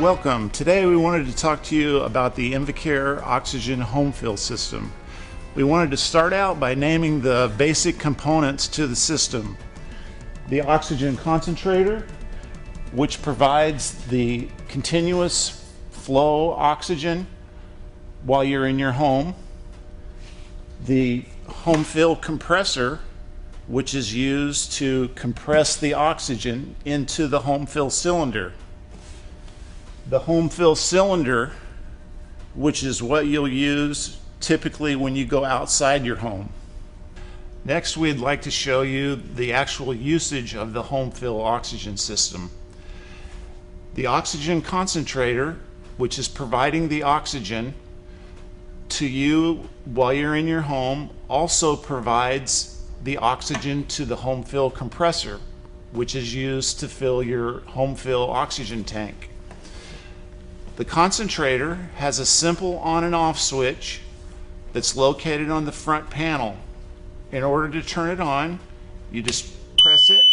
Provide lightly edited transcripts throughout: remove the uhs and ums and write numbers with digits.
welcome. Today we wanted to talk to you about the InvaCare oxygen home fill system. We wanted to start out by naming the basic components to the system. The oxygen concentrator, which provides the continuous flow oxygen while you're in your home. The Homefill compressor, which is used to compress the oxygen into the Homefill cylinder. The Homefill cylinder, which is what you'll use typically when you go outside your home. Next, we'd like to show you the actual usage of the Homefill oxygen system. The oxygen concentrator, which is providing the oxygen to you while you're in your home, also provides the oxygen to the Homefill compressor, which is used to fill your Homefill oxygen tank. The concentrator has a simple on and off switch that's located on the front panel. In order to turn it on, you just press it,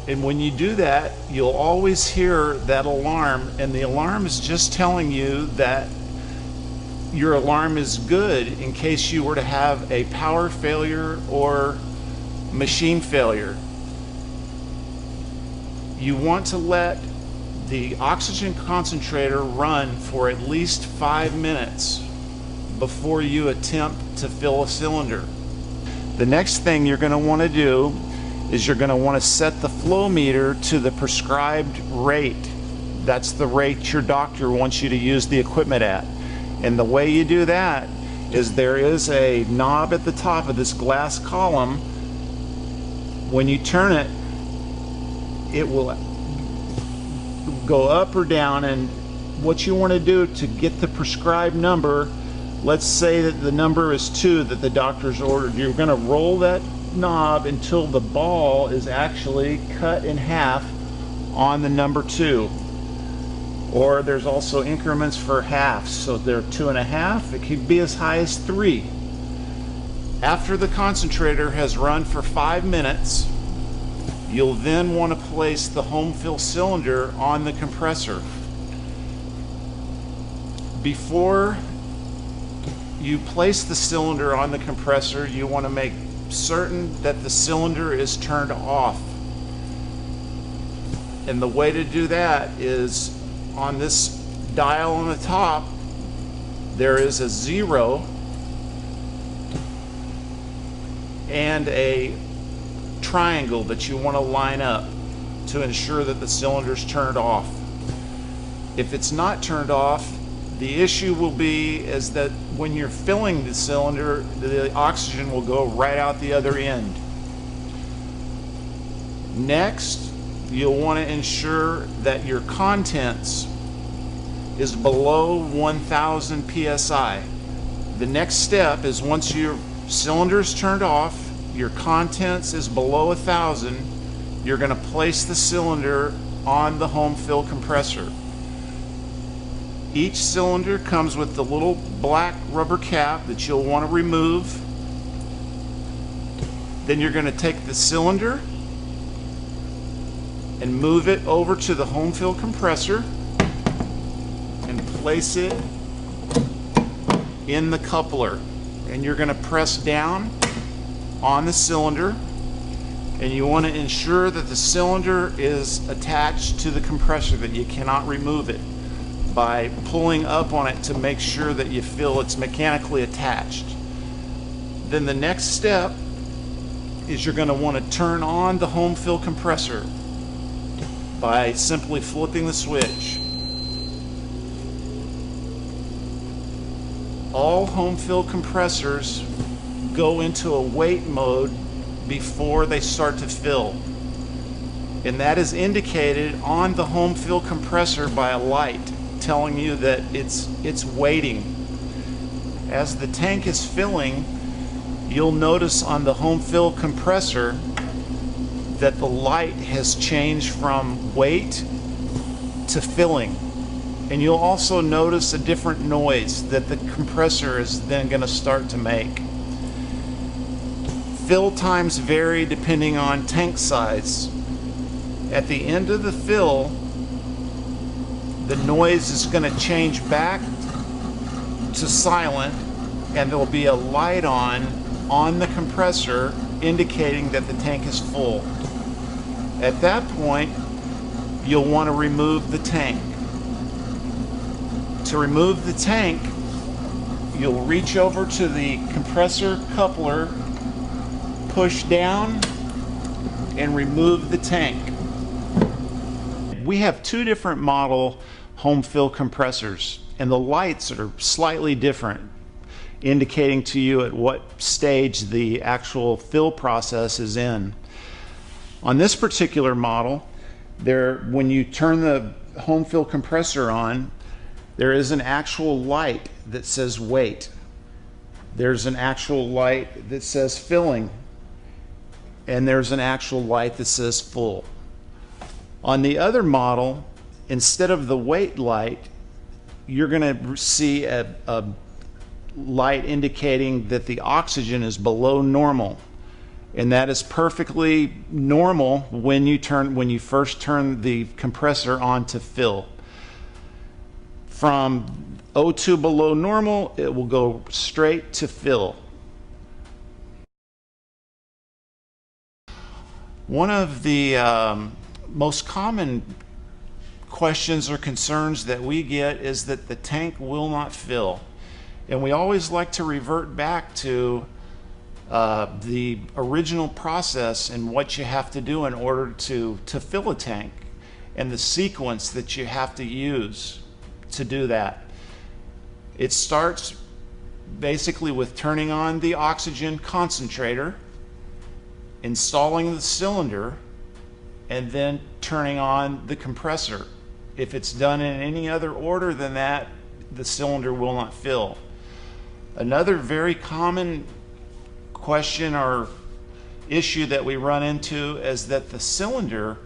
and when you do that, you'll always hear that alarm, and the alarm is just telling you that your alarm is good in case you were to have a power failure or machine failure. You want to let the oxygen concentrator run for at least 5 minutes before you attempt to fill a cylinder. The next thing you're going to want to do is you're going to want to set the flow meter to the prescribed rate. That's the rate your doctor wants you to use the equipment at. And the way you do that is there is a knob at the top of this glass column. When you turn it, it will go up or down, and what you want to do to get the prescribed number, let's say that the number is 2 that the doctor's ordered, you're going to roll that knob until the ball is actually cut in half on the number 2. Or there's also increments for halves, so they're 2.5, it could be as high as 3. After the concentrator has run for 5 minutes, you'll then want to place the Homefill cylinder on the compressor. Before you place the cylinder on the compressor, you want to make certain that the cylinder is turned off. And the way to do that is on this dial on the top, there is a 0 and a triangle that you want to line up to ensure that the cylinder's turned off. If it's not turned off, the issue will be is that when you're filling the cylinder, the oxygen will go right out the other end. Next, you'll want to ensure that your contents is below 1000 psi. The next step is once your cylinder's turned off, your contents is below 1000, you're going to place the cylinder on the Homefill compressor. Each cylinder comes with the little black rubber cap that you'll want to remove. Then you're going to take the cylinder and move it over to the Homefill compressor and place it in the coupler. And you're going to press down on the cylinder, and you want to ensure that the cylinder is attached to the compressor, that you cannot remove it by pulling up on it to make sure that you feel it's mechanically attached. Then the next step is you're going to want to turn on the Homefill compressor by simply flipping the switch. All Homefill compressors go into a wait mode before they start to fill, and that is indicated on the Homefill compressor by a light telling you that it's waiting. As the tank is filling, you'll notice on the Homefill compressor that the light has changed from wait to filling, and you'll also notice a different noise that the compressor is then going to start to make. Fill times vary depending on tank size. At the end of the fill, the noise is going to change back to silent, and there'll be a light on the compressor indicating that the tank is full. At that point, you'll want to remove the tank. To remove the tank, you'll reach over to the compressor coupler, push down, and remove the tank. We have two different model Homefill compressors, and the lights are slightly different, indicating to you at what stage the actual fill process is in. On this particular model, when you turn the Homefill compressor on, there is an actual light that says wait. There's an actual light that says filling, and there's an actual light that says full. On the other model, instead of the wait light, you're going to see a light indicating that the oxygen is below normal, and that is perfectly normal when you first turn the compressor on to fill. From O2 below normal, it will go straight to fill. One of the most common questions or concerns that we get is that the tank will not fill. And we always like to revert back to the original process and what you have to do in order to fill a tank, and the sequence that you have to use to do that. It starts basically with turning on the oxygen concentrator, installing the cylinder, and then turning on the compressor. If it's done in any other order than that, the cylinder will not fill. Another very common question or issue that we run into is that the cylinder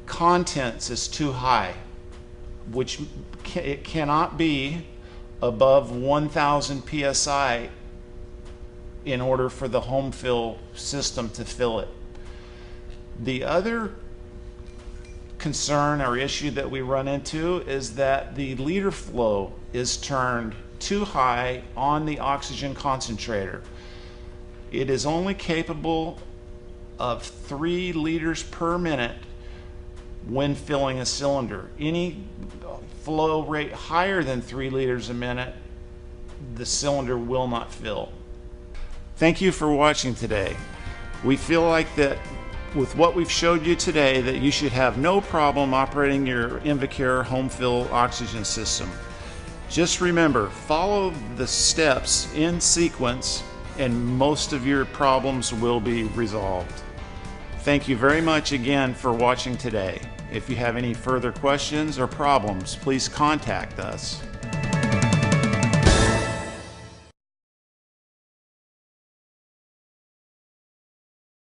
contents is too high, which it cannot be above 1000 psi in order for the Homefill system to fill it. The other concern or issue that we run into is that the liter flow is turned too high on the oxygen concentrator. It is only capable of 3 liters per minute when filling a cylinder. Any flow rate higher than 3 liters a minute, the cylinder will not fill. Thank you for watching today. We feel like that with what we've showed you today, that you should have no problem operating your InvaCare Homefill oxygen system. Just remember, follow the steps in sequence and most of your problems will be resolved. Thank you very much again for watching today. If you have any further questions or problems, please contact us.